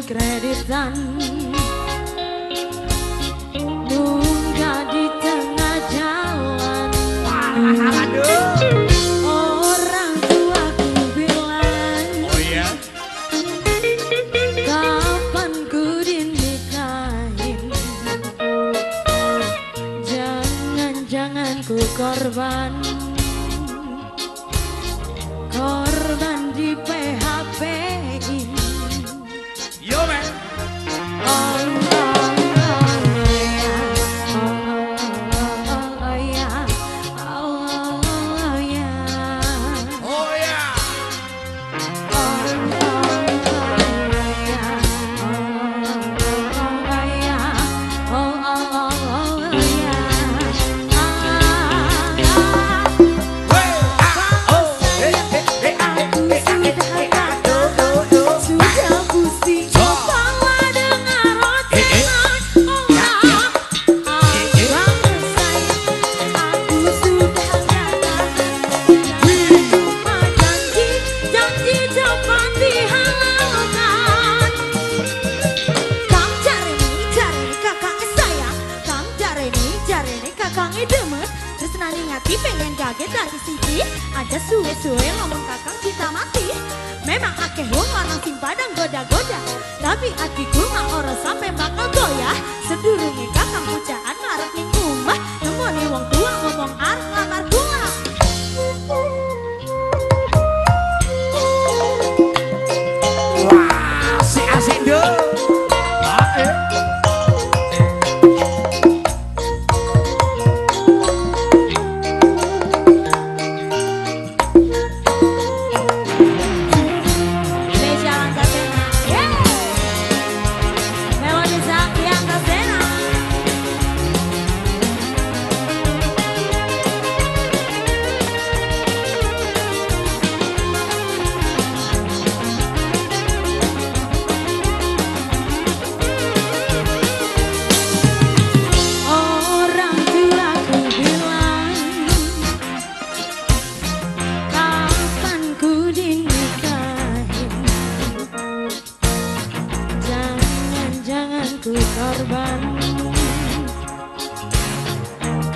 kreditan, nunggah di tengah jalan. Orang tuaku bilang, oh iya, kapan ku dinikahin? Jangan-jangan ku korban di PHP-in. yo men. Pengen kaget dari sini aja suwe-suwe ngomong kakang cinta mati. Memang akeh wong lanang sing padang goda-goda, tapi hatiku mah ora sampe bakal goyah. Sedurunge kakang pujaan ngarep ning omah, nemoni wong tua ngomong arep lamar kula. Wah, si asik do.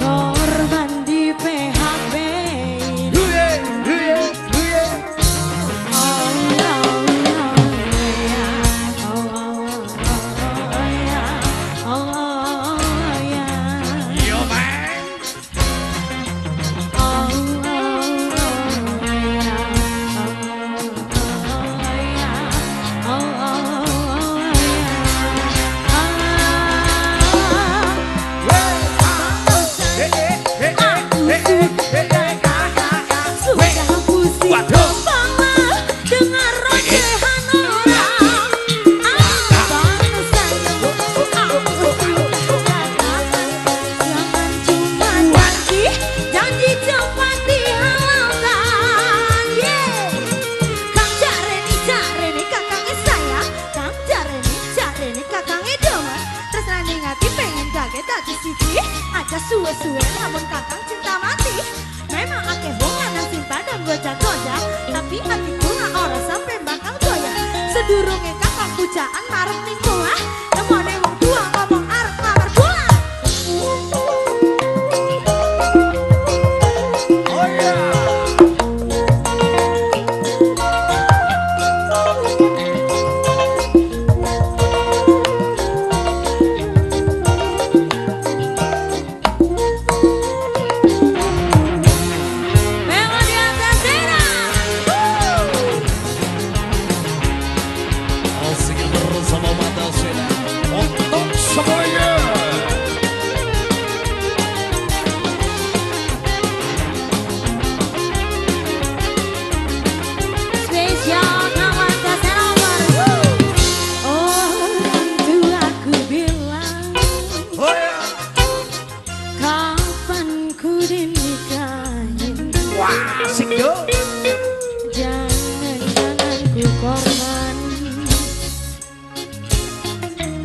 Korban di PHP. Aja suwe-suwe namun kakang cinta mati. Memang akeh wong lanang sing padang goda-goda, tapi hatiku gak ora sampe bakal goyah. Sedurunge kakang pujaan marep ning omah, nemone wong tua ngomong arep lamar kula. Oh iya. Jangan-jangan ku korban,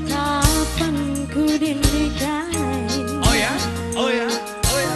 kapan ku dinikahin? Oh ya, oh ya, oh ya.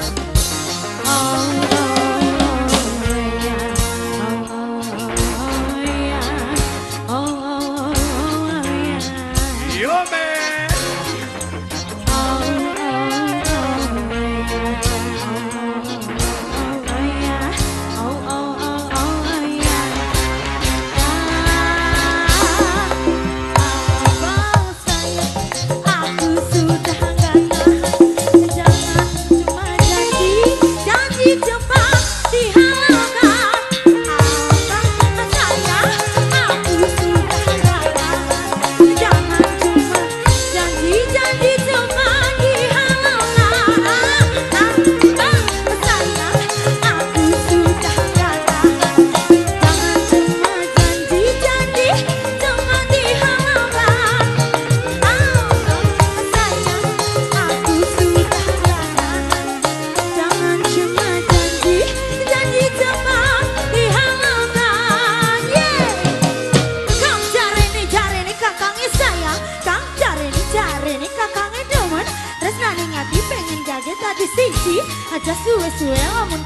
suwe-suwe lamun